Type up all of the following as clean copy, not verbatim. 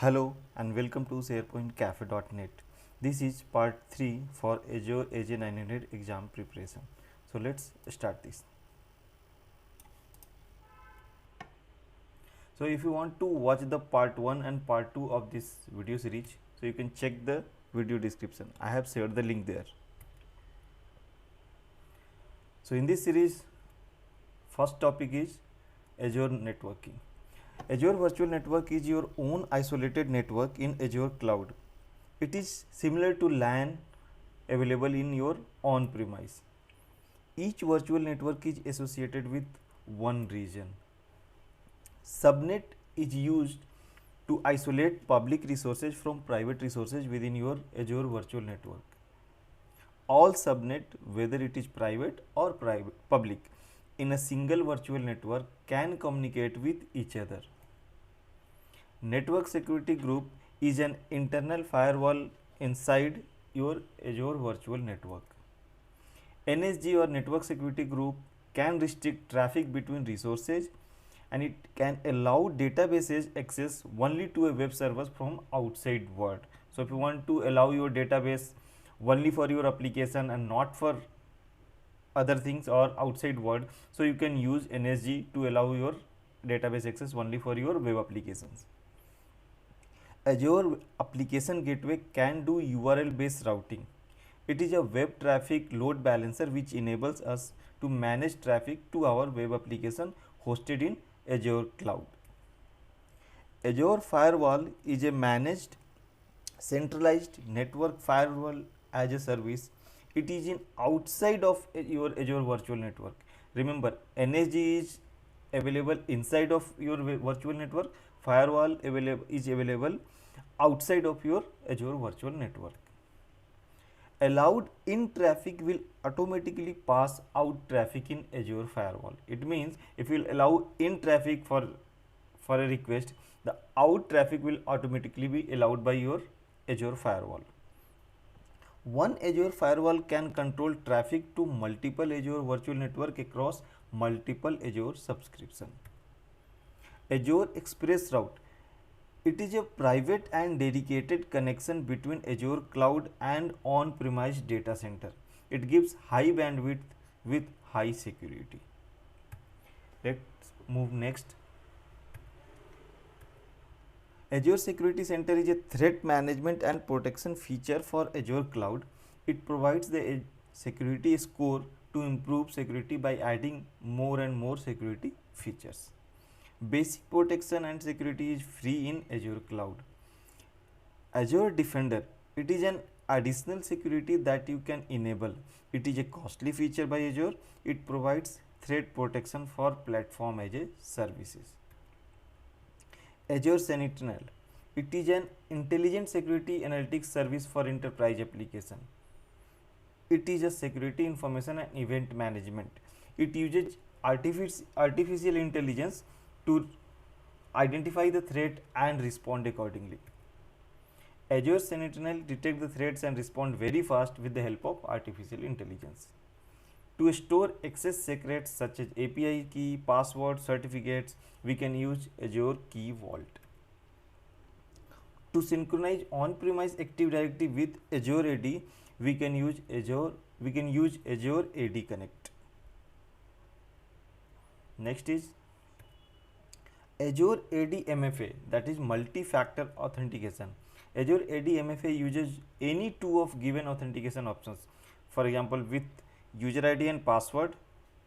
Hello and welcome to SharePointCafe.net. This is part 3 for Azure AJ900 exam preparation. So let's start this. So if you want to watch the part 1 and part 2 of this video series, so you can check the video description. I have shared the link there. So in this series, first topic is Azure networking. Azure Virtual Network is your own isolated network in Azure Cloud. It is similar to LAN available in your on-premise. Each virtual network is associated with one region. Subnet is used to isolate public resources from private resources within your Azure Virtual Network. All subnet, whether it is private or public, in a single virtual network can communicate with each other. Network security group is an internal firewall inside your Azure Virtual Network. NSG or network security group can restrict traffic between resources, and it can allow databases access only to a web server from outside world. So if you want to allow your database only for your application and not for other things or outside world, so you can use NSG to allow your database access only for your web applications. Azure Application Gateway can do URL based routing. It is a web traffic load balancer which enables us to manage traffic to our web application hosted in Azure Cloud. Azure Firewall is a managed centralized network firewall as a service. It is in outside of your Azure Virtual Network. Remember, NSG is available inside of your virtual network. Firewall is available outside of your Azure Virtual Network. Allowed in traffic will automatically pass out traffic in Azure Firewall. It means if you allow in traffic for a request, the out traffic will automatically be allowed by your Azure Firewall. One Azure Firewall can control traffic to multiple Azure Virtual Network across multiple Azure subscription. Azure Express Route. It is a private and dedicated connection between Azure Cloud and on-premise data center. It gives high bandwidth with high security. Let's move next. Azure Security Center is a threat management and protection feature for Azure Cloud. It provides the security score to improve security by adding more and more security features. Basic protection and security is free in Azure Cloud. Azure Defender, it is an additional security that you can enable. It is a costly feature by Azure. It provides threat protection for platform as a services. Azure Sentinel, it is an intelligent security analytics service for enterprise application. It is a security information and event management. It uses artificial intelligence to identify the threat and respond accordingly. Azure Sentinel detects the threats and respond very fast with the help of artificial intelligence. To store access secrets such as API key, password, certificates, we can use Azure Key Vault. To synchronize on-premise Active Directory with Azure AD, we can use Azure AD Connect. Next is Azure AD MFA, that is multi-factor authentication. Azure AD MFA uses any two of given authentication options. For example, with user ID and password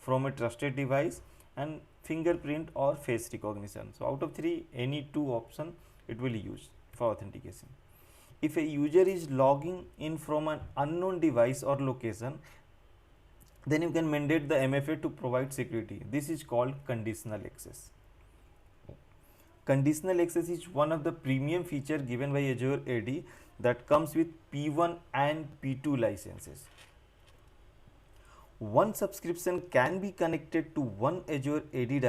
from a trusted device and fingerprint or face recognition. So out of three, any two option it will use for authentication. If a user is logging in from an unknown device or location, then you can mandate the MFA to provide security. This is called conditional access. Conditional access is one of the premium feature given by Azure AD that comes with P1 and P2 licenses. One subscription can be connected to one Azure AD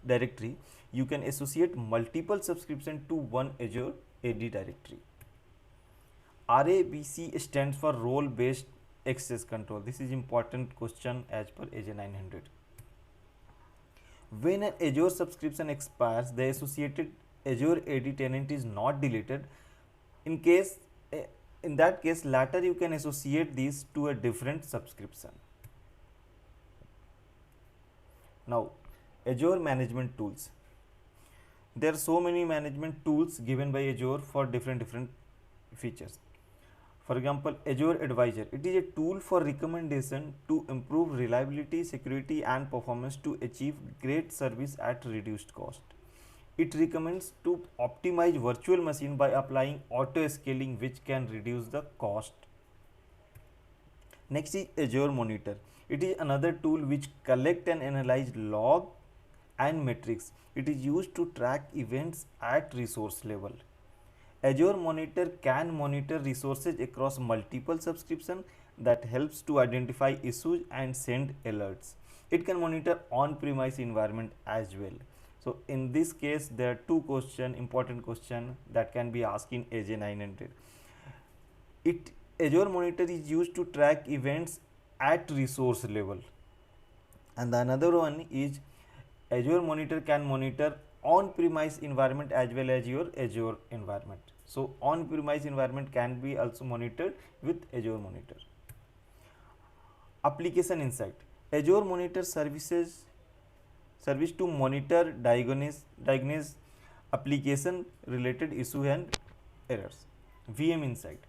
directory. You can associate multiple subscriptions to one Azure AD directory. RABC stands for role based access control. This is important question as per AJ900. When an Azure subscription expires, the associated Azure AD tenant is not deleted. In case in that case latter you can associate these to a different subscription. Now Azure management tools. There are so many management tools given by Azure for different features. For example, Azure Advisor. It is a tool for recommendation to improve reliability, security and performance to achieve great service at reduced cost. It recommends to optimize virtual machine by applying auto scaling, which can reduce the cost. Next is Azure Monitor. It is another tool which collect and analyze log and metrics. It is used to track events at resource level. Azure Monitor can monitor resources across multiple subscriptions that helps to identify issues and send alerts. It can monitor on-premise environment as well. So in this case, there are two important question that can be asked in AJ900. Azure Monitor is used to track events at resource level, and the another one is Azure Monitor can monitor on-premise environment as well as your Azure environment. So on-premise environment can be also monitored with Azure Monitor. Application Insight. Azure Monitor service to monitor, diagnose application related issue and errors. VM Insight.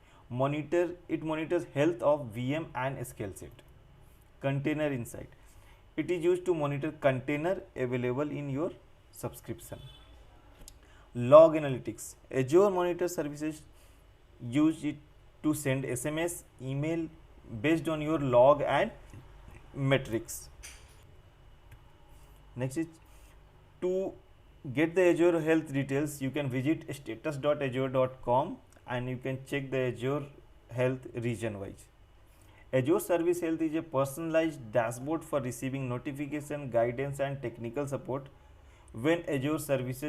It monitors health of VM and scale set. Container Insight. It is used to monitor container available in your subscription. Log Analytics. Azure Monitor services use it to send SMS, email based on your log and metrics. Next is to get the Azure Health details, you can visit status.azure.com and you can check the Azure Health region wise. Azure Service Health is a personalized dashboard for receiving notification, guidance and technical support when Azure service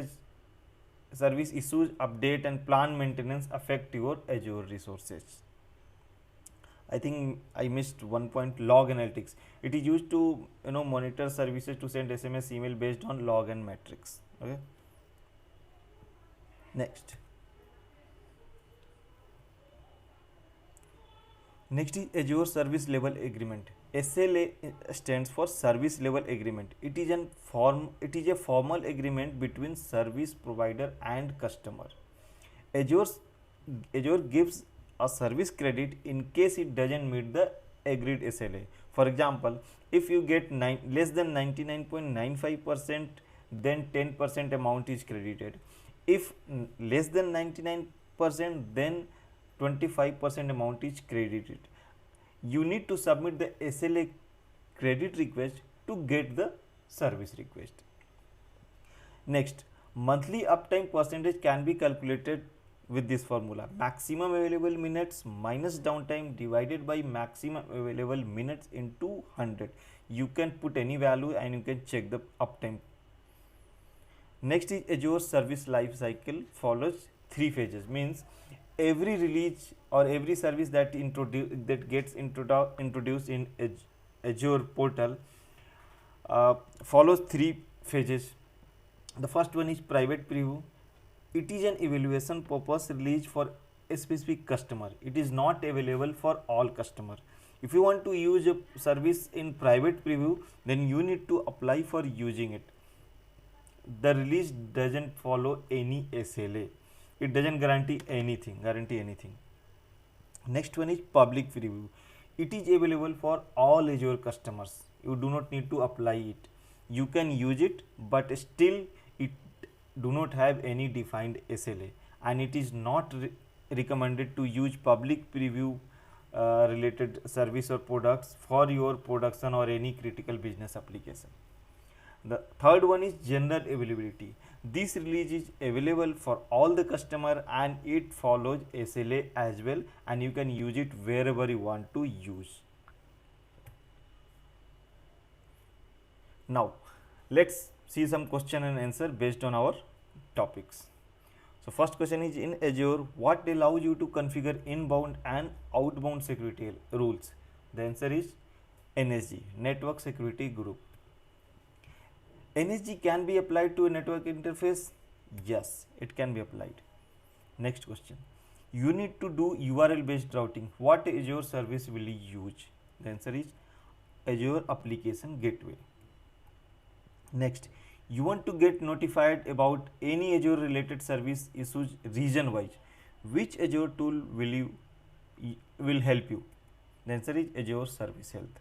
issues, update and plan maintenance affect your Azure resources. I think I missed one point, log analytics. It is used to monitor services to send SMS, email based on log and metrics. Okay. Next is Azure Service Level Agreement. SLA stands for Service Level Agreement. It is a formal agreement between service provider and customer. Azure gives a service credit in case it doesn't meet the agreed SLA. For example, if you get less than 99.95%, then 10% amount is credited. If less than 99%, then 25% amount is credited. You need to submit the SLA credit request to get the service request. Next, monthly uptime percentage can be calculated with this formula: maximum available minutes minus downtime divided by maximum available minutes into 100. You can put any value and you can check the uptime. Next is Azure Service Life Cycle follows 3 phases, means every release or every service that gets introduced in Azure portal follows 3 phases. The first one is private preview. It is an evaluation purpose release for a specific customer. It is not available for all customers. If you want to use a service in private preview, then you need to apply for using it. The release doesn't follow any SLA. It doesn't guarantee anything. Next one is public preview. It is available for all Azure customers. You do not need to apply it. You can use it, but still it do not have any defined SLA, and it is not recommended to use public preview related service or products for your production or any critical business application. The third one is general availability. This release is available for all the customer and it follows SLA as well, and you can use it wherever you want to use. Now let's see some question and answer based on our topics. So first question is, in Azure, what allows you to configure inbound and outbound security rules? The answer is NSG, Network Security Group. NSG can be applied to a network interface. Yes, it can be applied. Next question. You need to do URL based routing. What Azure service will you use? The answer is Azure Application Gateway. Next, you want to get notified about any Azure related service issues region wise. Which Azure tool will help you? The answer is Azure Service Health.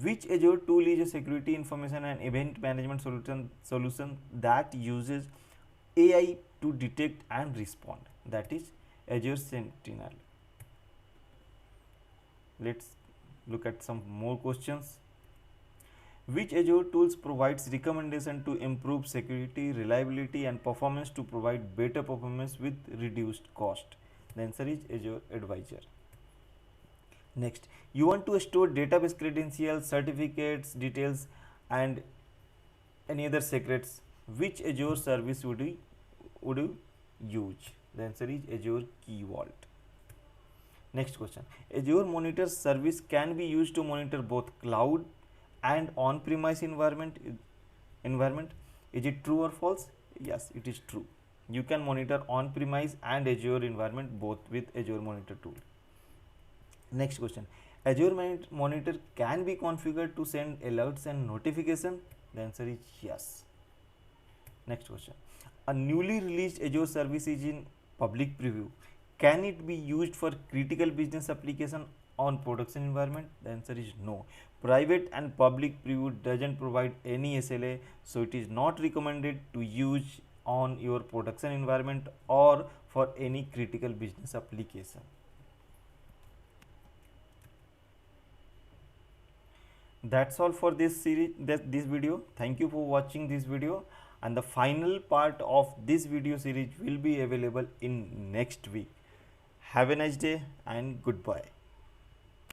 Which Azure tool is a security information and event management solution that uses AI to detect and respond? That is Azure Sentinel. Let's look at some more questions. Which Azure tools provides recommendation to improve security, reliability and performance to provide better performance with reduced cost? The answer is Azure Advisor. Next, you want to store database credentials, certificates, details and any other secrets. Which Azure service would you use? The answer is Azure Key Vault. Next question. Azure Monitor service can be used to monitor both cloud and on-premise environment. Is it true or false? Yes, it is true. You can monitor on-premise and Azure environment both with Azure Monitor tool. Next question. Azure Monitor can be configured to send alerts and notification. The answer is yes. Next question. A newly released Azure service is in public preview. Can it be used for critical business application on production environment? The answer is no. Private and public preview doesn't provide any SLA, so it is not recommended to use on your production environment or for any critical business application. That's all for this series, this video. Thank you for watching this video, and the final part of this video series will be available in next week. Have a nice day and goodbye.